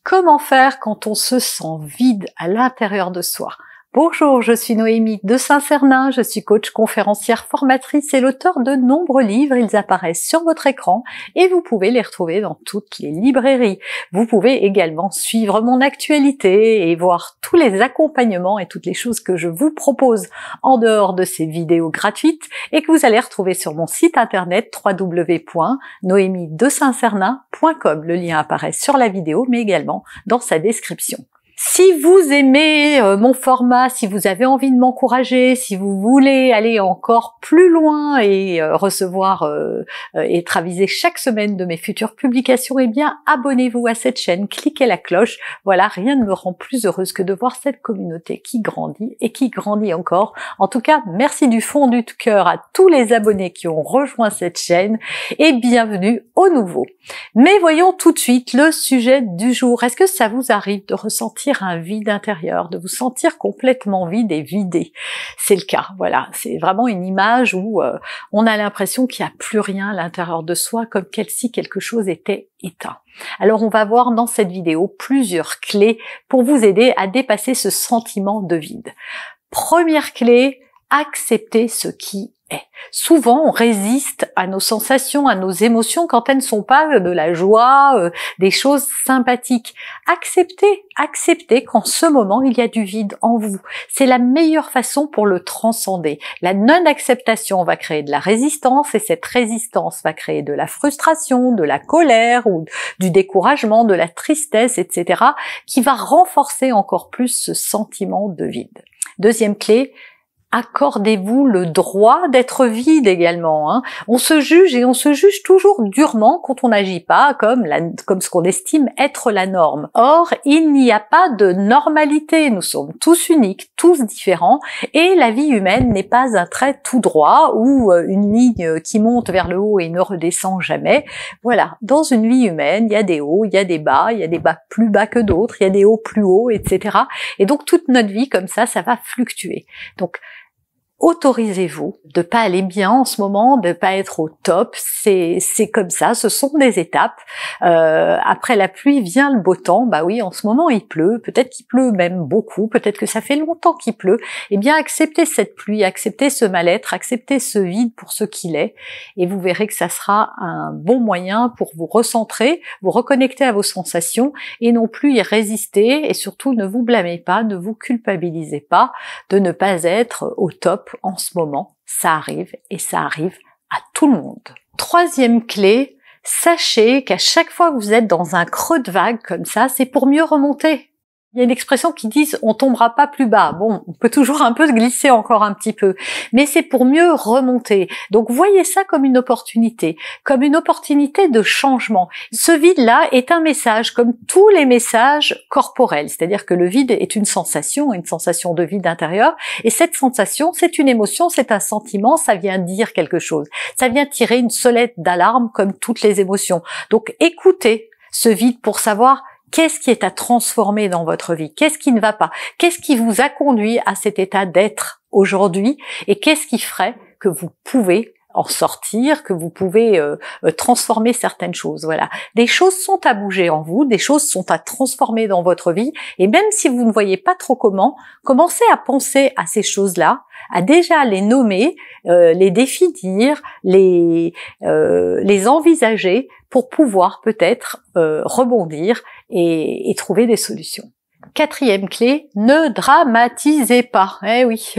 Comment faire quand on se sent vide à l'intérieur de soi? Bonjour, je suis Noémie de Saint-Cernin, je suis coach, conférencière, formatrice et l'auteur de nombreux livres. Ils apparaissent sur votre écran et vous pouvez les retrouver dans toutes les librairies. Vous pouvez également suivre mon actualité et voir tous les accompagnements et toutes les choses que je vous propose en dehors de ces vidéos gratuites et que vous allez retrouver sur mon site internet www.noemiedesaintcernin.com. Le lien apparaît sur la vidéo mais également dans sa description. Si vous aimez mon format, si vous avez envie de m'encourager, si vous voulez aller encore plus loin et recevoir et être avisé chaque semaine de mes futures publications, eh bien abonnez-vous à cette chaîne, cliquez la cloche. Voilà, rien ne me rend plus heureuse que de voir cette communauté qui grandit et qui grandit encore. En tout cas, merci du fond du cœur à tous les abonnés qui ont rejoint cette chaîne et bienvenue aux nouveaux. Mais voyons tout de suite le sujet du jour. Est-ce que ça vous arrive de ressentir un vide intérieur, de vous sentir complètement vide et vidé? C'est le cas, voilà. C'est vraiment une image où on a l'impression qu'il n'y a plus rien à l'intérieur de soi, comme si quelque chose était éteint. Alors on va voir dans cette vidéo plusieurs clés pour vous aider à dépasser ce sentiment de vide. Première clé, accepter ce qui est. Souvent, on résiste à nos sensations, à nos émotions quand elles ne sont pas de la joie, des choses sympathiques. Acceptez qu'en ce moment, il y a du vide en vous. C'est la meilleure façon pour le transcender. La non-acceptation va créer de la résistance et cette résistance va créer de la frustration, de la colère ou du découragement, de la tristesse, etc. qui va renforcer encore plus ce sentiment de vide. Deuxième clé, accordez-vous le droit d'être vide également. On se juge et on se juge toujours durement quand on n'agit pas comme ce qu'on estime être la norme. Or, il n'y a pas de normalité. Nous sommes tous uniques, tous différents et la vie humaine n'est pas un trait tout droit ou une ligne qui monte vers le haut et ne redescend jamais. Voilà, dans une vie humaine, il y a des hauts, il y a des bas plus bas que d'autres, il y a des hauts plus hauts, etc. Et donc toute notre vie comme ça va fluctuer. Donc, autorisez-vous de pas aller bien en ce moment, de pas être au top, c'est comme ça, ce sont des étapes. Après la pluie vient le beau temps, bah oui, en ce moment il pleut, peut-être qu'il pleut même beaucoup, peut-être que ça fait longtemps qu'il pleut. Eh bien acceptez cette pluie, acceptez ce mal-être, acceptez ce vide pour ce qu'il est, et vous verrez que ça sera un bon moyen pour vous recentrer, vous reconnecter à vos sensations, et non plus y résister, et surtout ne vous blâmez pas, ne vous culpabilisez pas de ne pas être au top en ce moment. Ça arrive et ça arrive à tout le monde. Troisième clé, sachez qu'à chaque fois que vous êtes dans un creux de vague comme ça, c'est pour mieux remonter. Il y a une expression qui dit « on tombera pas plus bas ». Bon, on peut toujours un peu glisser encore un petit peu, mais c'est pour mieux remonter. Donc voyez ça comme une opportunité de changement. Ce vide-là est un message comme tous les messages corporels, c'est-à-dire que le vide est une sensation de vide intérieur, et cette sensation, c'est une émotion, c'est un sentiment, ça vient dire quelque chose. Ça vient tirer une sonnette d'alarme comme toutes les émotions. Donc écoutez ce vide pour savoir qu'est-ce qui est à transformer dans votre vie? Qu'est-ce qui ne va pas? Qu'est-ce qui vous a conduit à cet état d'être aujourd'hui? Et qu'est-ce qui ferait que vous pouvez en sortir, que vous pouvez transformer certaines choses? Voilà. Des choses sont à bouger en vous, des choses sont à transformer dans votre vie, et même si vous ne voyez pas trop comment, commencez à penser à ces choses-là, à déjà les nommer, les définir, les envisager pour pouvoir peut-être rebondir et trouver des solutions. Quatrième clé, ne dramatisez pas. Eh oui,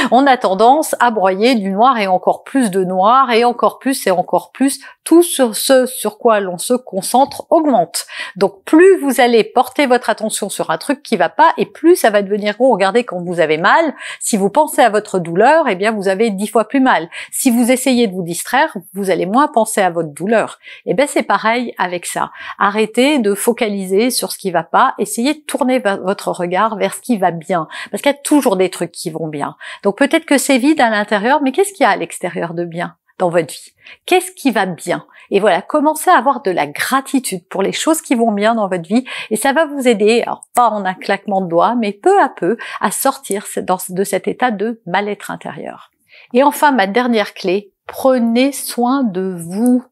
on a tendance à broyer du noir et encore plus de noir et encore plus et encore plus. Tout sur ce sur quoi l'on se concentre augmente. Donc plus vous allez porter votre attention sur un truc qui va pas et plus ça va devenir gros. Regardez quand vous avez mal, si vous pensez à votre douleur, eh bien vous avez 10 fois plus mal. Si vous essayez de vous distraire, vous allez moins penser à votre douleur. Eh bien c'est pareil avec ça. Arrêtez de focaliser sur ce qui va pas, essayez de tourner votre regard vers ce qui va bien, parce qu'il y a toujours des trucs qui vont bien. Donc peut-être que c'est vide à l'intérieur, mais qu'est-ce qu'il y a à l'extérieur de bien dans votre vie? Qu'est-ce qui va bien? Et voilà, commencez à avoir de la gratitude pour les choses qui vont bien dans votre vie, et ça va vous aider, alors pas en un claquement de doigts, mais peu à peu, à sortir de cet état de mal-être intérieur. Et enfin, ma dernière clé, prenez soin de vous.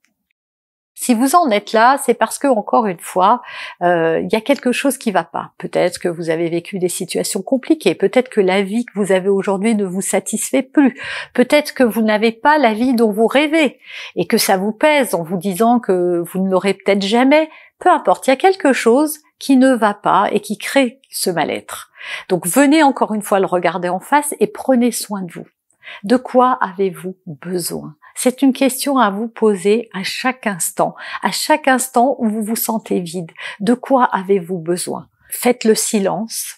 Si vous en êtes là, c'est parce que, encore une fois, il y a quelque chose qui va pas. Peut-être que vous avez vécu des situations compliquées, peut-être que la vie que vous avez aujourd'hui ne vous satisfait plus, peut-être que vous n'avez pas la vie dont vous rêvez, et que ça vous pèse en vous disant que vous ne l'aurez peut-être jamais. Peu importe, il y a quelque chose qui ne va pas et qui crée ce mal-être. Donc venez encore une fois le regarder en face et prenez soin de vous. De quoi avez-vous besoin? C'est une question à vous poser à chaque instant où vous vous sentez vide. De quoi avez-vous besoin? Faites le silence,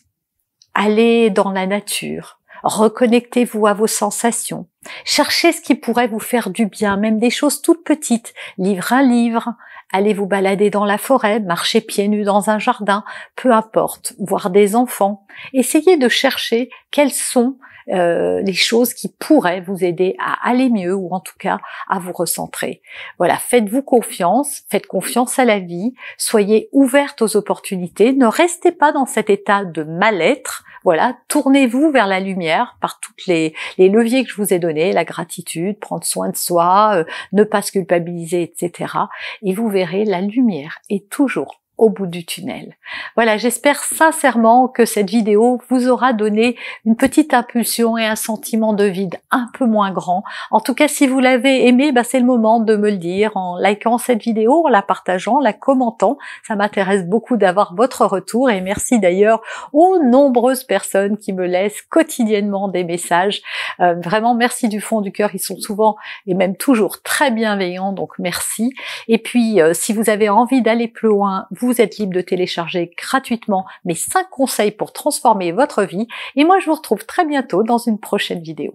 allez dans la nature, reconnectez-vous à vos sensations, cherchez ce qui pourrait vous faire du bien, même des choses toutes petites. Livre un livre, allez vous balader dans la forêt, marcher pieds nus dans un jardin, peu importe, voir des enfants. Essayez de chercher quelles sont les choses qui pourraient vous aider à aller mieux ou en tout cas à vous recentrer. Voilà, faites-vous confiance, faites confiance à la vie, soyez ouverte aux opportunités, ne restez pas dans cet état de mal-être. Voilà, tournez-vous vers la lumière par toutes les leviers que je vous ai donnés, la gratitude, prendre soin de soi, ne pas se culpabiliser, etc. Et vous verrez, la lumière est toujours au bout du tunnel. Voilà, j'espère sincèrement que cette vidéo vous aura donné une petite impulsion et un sentiment de vide un peu moins grand. En tout cas, si vous l'avez aimé, c'est le moment de me le dire en likant cette vidéo, en la partageant, en la commentant. Ça m'intéresse beaucoup d'avoir votre retour et merci d'ailleurs aux nombreuses personnes qui me laissent quotidiennement des messages. Vraiment, merci du fond du cœur. Ils sont souvent et même toujours très bienveillants, donc merci. Et puis, si vous avez envie d'aller plus loin, vous êtes libre de télécharger gratuitement mes 5 conseils pour transformer votre vie. Et moi, je vous retrouve très bientôt dans une prochaine vidéo.